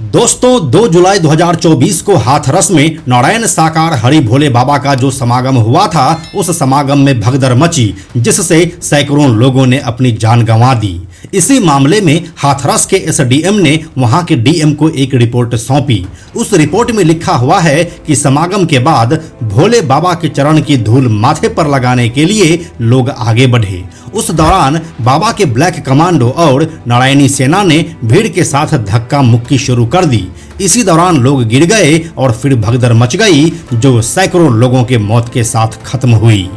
दोस्तों 2 जुलाई 2024 को हाथरस में नारायण साकार हरि भोले बाबा का जो समागम हुआ था, उस समागम में भगदड़ मची, जिससे सैकड़ों लोगों ने अपनी जान गंवा दी। इसी मामले में हाथरस के एसडीएम ने वहां के डीएम को एक रिपोर्ट सौंपी। उस रिपोर्ट में लिखा हुआ है कि समागम के बाद भोले बाबा के चरण की धूल माथे पर लगाने के लिए लोग आगे बढ़े। उस दौरान बाबा के ब्लैक कमांडो और नारायणी सेना ने भीड़ के साथ धक्का मुक्की शुरू कर दी। इसी दौरान लोग गिर गए और फिर भगदड़ मच गई, जो सैकड़ों लोगों के मौत के साथ खत्म हुई।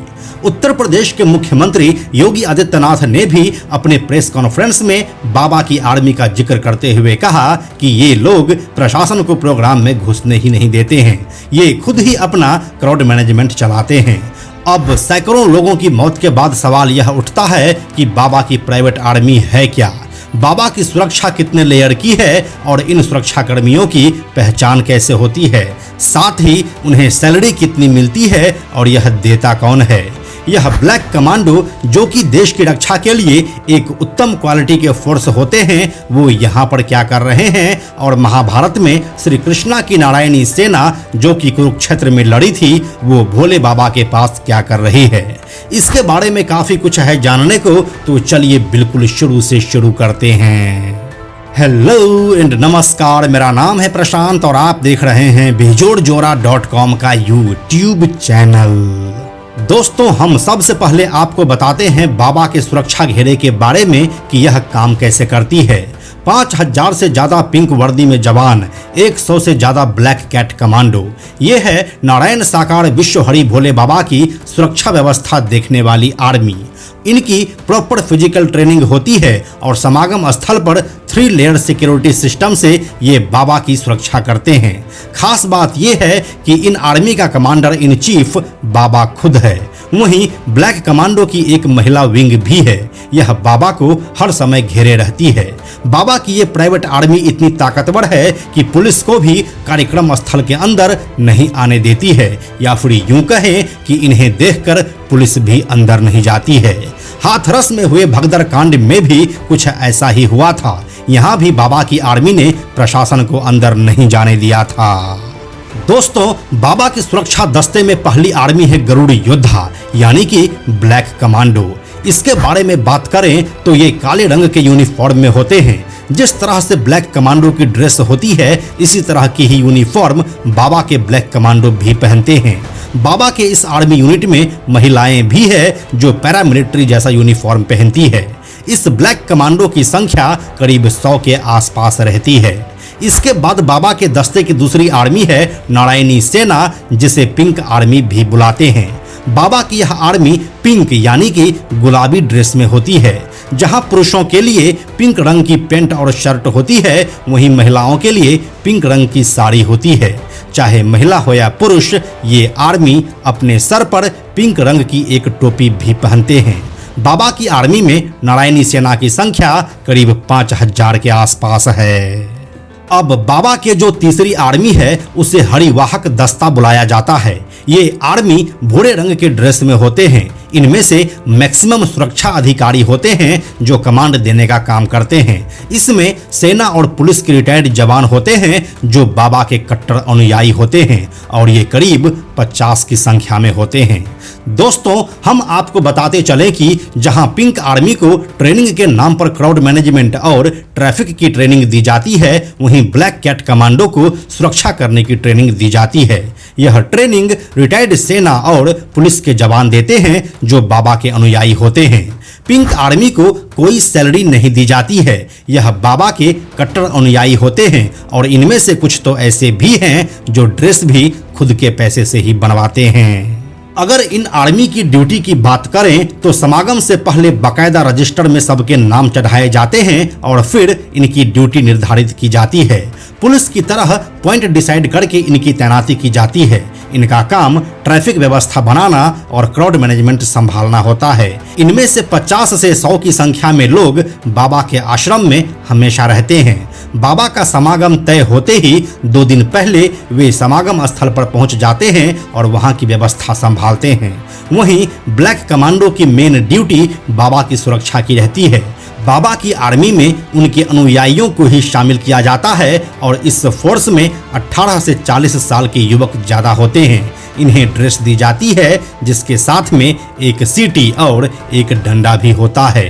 उत्तर प्रदेश के मुख्यमंत्री योगी आदित्यनाथ ने भी अपने प्रेस कॉन्फ्रेंस में बाबा की आर्मी का जिक्र करते हुए कहा कि ये लोग प्रशासन को प्रोग्राम में घुसने ही नहीं देते हैं, ये खुद ही अपना क्राउड मैनेजमेंट चलाते हैं। अब सैकड़ों लोगों की मौत के बाद सवाल यह उठता है कि बाबा की प्राइवेट आर्मी है क्या? बाबा की सुरक्षा कितने लेयर की है और इन सुरक्षा कर्मियों की पहचान कैसे होती है? साथ ही उन्हें सैलरी कितनी मिलती है और यह देता कौन है? यह ब्लैक कमांडो जो कि देश की रक्षा के लिए एक उत्तम क्वालिटी के फोर्स होते हैं, वो यहाँ पर क्या कर रहे हैं? और महाभारत में श्री कृष्णा की नारायणी सेना जो कि कुरुक्षेत्र में लड़ी थी, वो भोले बाबा के पास क्या कर रही है? इसके बारे में काफी कुछ है जानने को, तो चलिए बिल्कुल शुरू से शुरू करते हैं। हेलो एंड नमस्कार, मेरा नाम है प्रशांत और आप देख रहे हैं बेजोड़जोरा.com का यूट्यूब चैनल। दोस्तों, हम सबसे पहले आपको बताते हैं बाबा के सुरक्षा घेरे के बारे में कि यह काम कैसे करती है। 5000 से ज्यादा पिंक वर्दी में जवान, 100 से ज्यादा ब्लैक कैट कमांडो, ये है नारायण साकार विश्व हरि भोले बाबा की सुरक्षा व्यवस्था देखने वाली आर्मी। इनकी प्रॉपर फिजिकल ट्रेनिंग होती है और समागम स्थल पर 3 लेयर सिक्योरिटी सिस्टम से ये बाबा की सुरक्षा करते हैं। खास बात यह है कि इन आर्मी का कमांडर इन चीफ बाबा खुद है। वहीं ब्लैक कमांडो की एक महिला विंग भी है, यह बाबा को हर समय घेरे रहती है। बाबा की ये प्राइवेट आर्मी इतनी ताकतवर है कि पुलिस को भी कार्यक्रम स्थल के अंदर नहीं आने देती है, या फिर यूं कहें कि इन्हें देखकर पुलिस भी अंदर नहीं जाती है। हाथरस में हुए भगदड़ कांड में भी कुछ ऐसा ही हुआ था। यहाँ भी बाबा की आर्मी ने प्रशासन को अंदर नहीं जाने दिया था। दोस्तों, बाबा की सुरक्षा दस्ते में पहली आर्मी है गरुड़ योद्धा, यानी कि ब्लैक कमांडो। इसके बारे में बात करें तो ये काले रंग के यूनिफॉर्म में होते हैं। जिस तरह से ब्लैक कमांडो की ड्रेस होती है, इसी तरह की ही यूनिफॉर्म बाबा के ब्लैक कमांडो भी पहनते हैं। बाबा के इस आर्मी यूनिट में महिलाएं भी है जो पैरामिलिट्री जैसा यूनिफॉर्म पहनती है। इस ब्लैक कमांडो की संख्या करीब 100 के आसपास रहती है। इसके बाद बाबा के दस्ते की दूसरी आर्मी है नारायणी सेना, जिसे पिंक आर्मी भी बुलाते हैं। बाबा की यह आर्मी पिंक यानी कि गुलाबी ड्रेस में होती है। जहां पुरुषों के लिए पिंक रंग की पैंट और शर्ट होती है, वहीं महिलाओं के लिए पिंक रंग की साड़ी होती है। चाहे महिला हो या पुरुष, ये आर्मी अपने सर पर पिंक रंग की एक टोपी भी पहनते हैं। बाबा की आर्मी में नारायणी सेना की संख्या करीब 5000 के आसपास है। अब बाबा के जो तीसरी आर्मी है, उसे हरिवाहक दस्ता बुलाया जाता है। ये आर्मी भूरे रंग के ड्रेस में होते हैं। इनमें से मैक्सिमम सुरक्षा अधिकारी होते हैं जो कमांड देने का काम करते हैं। इसमें सेना और पुलिस के रिटायर्ड जवान होते हैं जो बाबा के कट्टर अनुयायी होते हैं, और ये करीब 50 की संख्या में होते हैं। दोस्तों, हम आपको बताते चले कि जहां पिंक आर्मी को ट्रेनिंग के नाम पर क्राउड मैनेजमेंट और ट्रैफिक की ट्रेनिंग दी जाती है, वहीं ब्लैक कैट कमांडो को सुरक्षा करने की ट्रेनिंग दी जाती है। यह ट्रेनिंग रिटायर्ड सेना और पुलिस के जवान देते हैं जो बाबा के अनुयायी होते हैं। पिंक आर्मी को कोई सैलरी नहीं दी जाती है। यह बाबा के कट्टर अनुयायी होते हैं, और इनमें से कुछ तो ऐसे भी हैं जो ड्रेस भी खुद के पैसे से ही बनवाते हैं। अगर इन आर्मी की ड्यूटी की बात करें तो समागम से पहले बाकायदा रजिस्टर में सबके नाम चढ़ाए जाते हैं और फिर इनकी ड्यूटी निर्धारित की जाती है। पुलिस की तरह पॉइंट डिसाइड करके इनकी तैनाती की जाती है। इनका काम ट्रैफिक व्यवस्था बनाना और क्राउड मैनेजमेंट संभालना होता है। इनमें से 50 से 100 की संख्या में लोग बाबा के आश्रम में हमेशा रहते हैं। बाबा का समागम तय होते ही 2 दिन पहले वे समागम स्थल पर पहुंच जाते हैं और वहां की व्यवस्था संभालते हैं। वहीं ब्लैक कमांडो की मेन ड्यूटी बाबा की सुरक्षा की रहती है। बाबा की आर्मी में उनके अनुयायियों को ही शामिल किया जाता है और इस फोर्स में 18 से 40 साल के युवक ज्यादा होते हैं। इन्हें ड्रेस दी जाती है जिसके साथ में एक सीटी और एक डंडा भी होता है।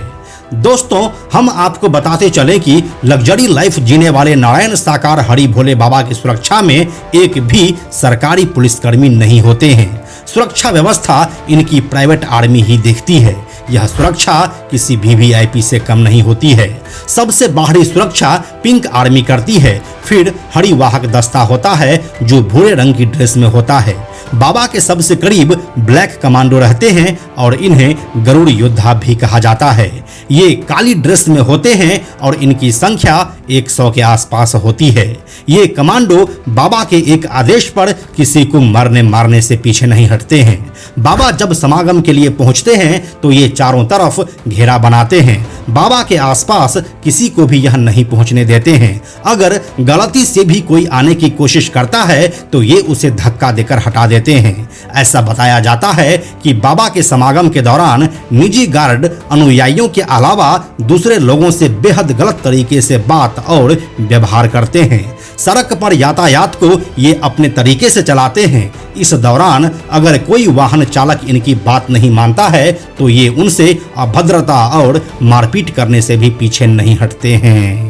दोस्तों, हम आपको बताते चले कि लग्जरी लाइफ जीने वाले नारायण साकार हरि भोले बाबा की सुरक्षा में एक भी सरकारी पुलिसकर्मी नहीं होते हैं। सुरक्षा व्यवस्था इनकी प्राइवेट आर्मी ही देखती है। यह सुरक्षा किसी भी वीआईपी से कम नहीं होती है। सबसे बाहरी सुरक्षा पिंक आर्मी करती है। फिर हरिवाहक दस्ता होता है जो भूरे रंग की ड्रेस में होता है। बाबा के सबसे करीब ब्लैक कमांडो रहते हैं और इन्हें गरुड़ योद्धा भी कहा जाता है। ये काली ड्रेस में होते हैं और इनकी संख्या 100 के आसपास होती है। ये कमांडो बाबा के एक आदेश पर किसी को मरने मारने से पीछे नहीं हटते हैं। बाबा जब समागम के लिए पहुंचते हैं तो ये चारों तरफ घेरा बनाते हैं। बाबा के आसपास किसी को भी यह नहीं पहुंचने देते हैं। अगर गलती से भी कोई आने की कोशिश करता है तो ये उसे धक्का देकर हटा देते हैं। ऐसा बताया जाता है कि बाबा के समागम के दौरान निजी गार्ड अनुयायियों के अलावा दूसरे लोगों से बेहद गलत तरीके से बात और व्यवहार करते हैं। सड़क पर यातायात को ये अपने तरीके से चलाते हैं। इस दौरान अगर कोई वाहन चालक इनकी बात नहीं मानता है तो ये उनसे अभद्रता और मारपीट करने से भी पीछे नहीं हटते हैं।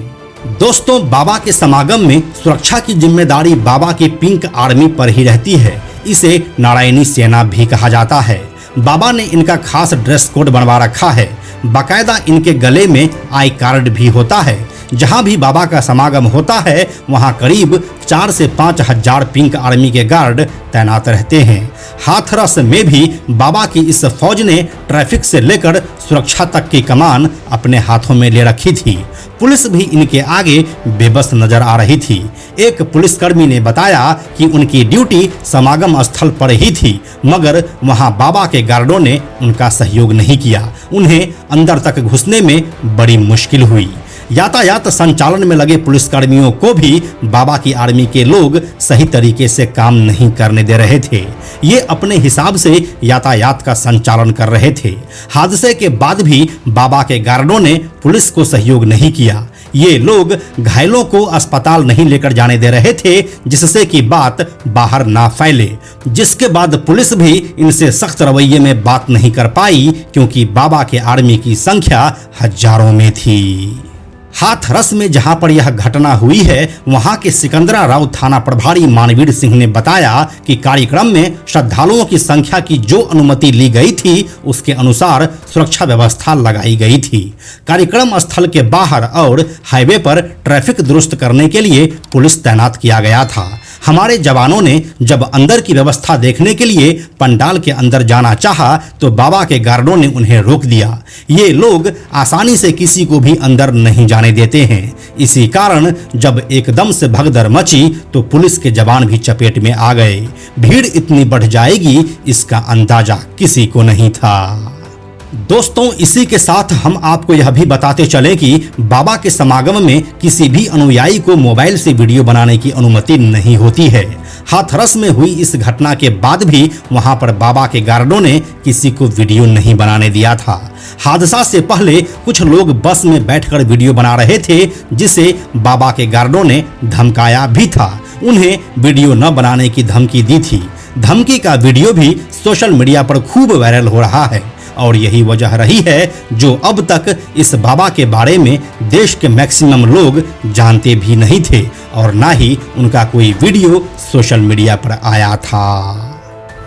दोस्तों, बाबा के समागम में सुरक्षा की जिम्मेदारी बाबा की पिंक आर्मी पर ही रहती है। इसे नारायणी सेना भी कहा जाता है। बाबा ने इनका खास ड्रेस कोड बनवा रखा है। बाकायदा इनके गले में आई कार्ड भी होता है। जहां भी बाबा का समागम होता है वहां करीब 4 से 5 हजार पिंक आर्मी के गार्ड तैनात रहते हैं। हाथरस में भी बाबा की इस फौज ने ट्रैफिक से लेकर सुरक्षा तक की कमान अपने हाथों में ले रखी थी। पुलिस भी इनके आगे बेबस नजर आ रही थी। एक पुलिसकर्मी ने बताया कि उनकी ड्यूटी समागम स्थल पर ही थी, मगर वहां बाबा के गार्डों ने उनका सहयोग नहीं किया। उन्हें अंदर तक घुसने में बड़ी मुश्किल हुई। यातायात संचालन में लगे पुलिसकर्मियों को भी बाबा की आर्मी के लोग सही तरीके से काम नहीं करने दे रहे थे। ये अपने हिसाब से यातायात का संचालन कर रहे थे। हादसे के बाद भी बाबा के गार्डों ने पुलिस को सहयोग नहीं किया। ये लोग घायलों को अस्पताल नहीं लेकर जाने दे रहे थे जिससे कि बात बाहर ना फैले। जिसके बाद पुलिस भी इनसे सख्त रवैये में बात नहीं कर पाई क्योंकि बाबा के आर्मी की संख्या हजारों में थी। हाथरस में जहां पर यह घटना हुई है वहां के सिकंदरा राव थाना प्रभारी मानवीर सिंह ने बताया कि कार्यक्रम में श्रद्धालुओं की संख्या की जो अनुमति ली गई थी उसके अनुसार सुरक्षा व्यवस्था लगाई गई थी। कार्यक्रम स्थल के बाहर और हाईवे पर ट्रैफिक दुरुस्त करने के लिए पुलिस तैनात किया गया था। हमारे जवानों ने जब अंदर की व्यवस्था देखने के लिए पंडाल के अंदर जाना चाहा तो बाबा के गार्डों ने उन्हें रोक दिया। ये लोग आसानी से किसी को भी अंदर नहीं जाने देते हैं। इसी कारण जब एकदम से भगदड़ मची तो पुलिस के जवान भी चपेट में आ गए। भीड़ इतनी बढ़ जाएगी इसका अंदाजा किसी को नहीं था। दोस्तों, इसी के साथ हम आपको यह भी बताते चलें कि बाबा के समागम में किसी भी अनुयायी को मोबाइल से वीडियो बनाने की अनुमति नहीं होती है। हाथरस में हुई इस घटना के बाद भी वहां पर बाबा के गार्डों ने किसी को वीडियो नहीं बनाने दिया था। हादसा से पहले कुछ लोग बस में बैठकर वीडियो बना रहे थे जिसे बाबा के गार्डों ने धमकाया भी था। उन्हें वीडियो न बनाने की धमकी दी थी। धमकी का वीडियो भी सोशल मीडिया पर खूब वायरल हो रहा है और यही वजह रही है जो अब तक इस बाबा के बारे में देश के मैक्सिमम लोग जानते भी नहीं थे और ना ही उनका कोई वीडियो सोशल मीडिया पर आया था।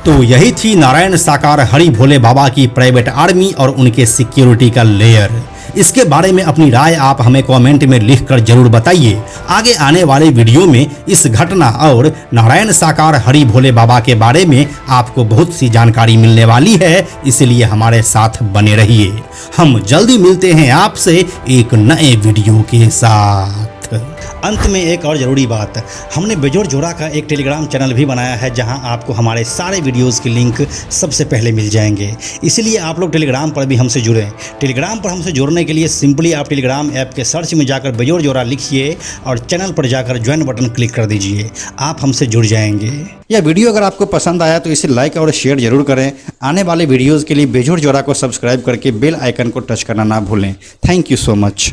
तो यही थी नारायण साकार हरि भोले बाबा की प्राइवेट आर्मी और उनके सिक्योरिटी का लेयर। इसके बारे में अपनी राय आप हमें कमेंट में लिखकर जरूर बताइए। आगे आने वाले वीडियो में इस घटना और नारायण साकार हरि भोले बाबा के बारे में आपको बहुत सी जानकारी मिलने वाली है, इसलिए हमारे साथ बने रहिए। हम जल्दी मिलते हैं आपसे एक नए वीडियो के साथ। अंत में एक और ज़रूरी बात, हमने बेजोड़ जोड़ा का एक टेलीग्राम चैनल भी बनाया है जहां आपको हमारे सारे वीडियोस की लिंक सबसे पहले मिल जाएंगे। इसलिए आप लोग टेलीग्राम पर भी हमसे जुड़ें। टेलीग्राम पर हमसे जुड़ने के लिए सिंपली आप टेलीग्राम ऐप के सर्च में जाकर बेजोड़ जोड़ा लिखिए और चैनल पर जाकर ज्वाइन बटन क्लिक कर दीजिए। आप हमसे जुड़ जाएंगे। यह वीडियो अगर आपको पसंद आया तो इसे लाइक और शेयर जरूर करें। आने वाले वीडियोज़ के लिए बेजोड़ जोड़ा को सब्सक्राइब करके बेल आइकन को टच करना ना भूलें। Thank you so much.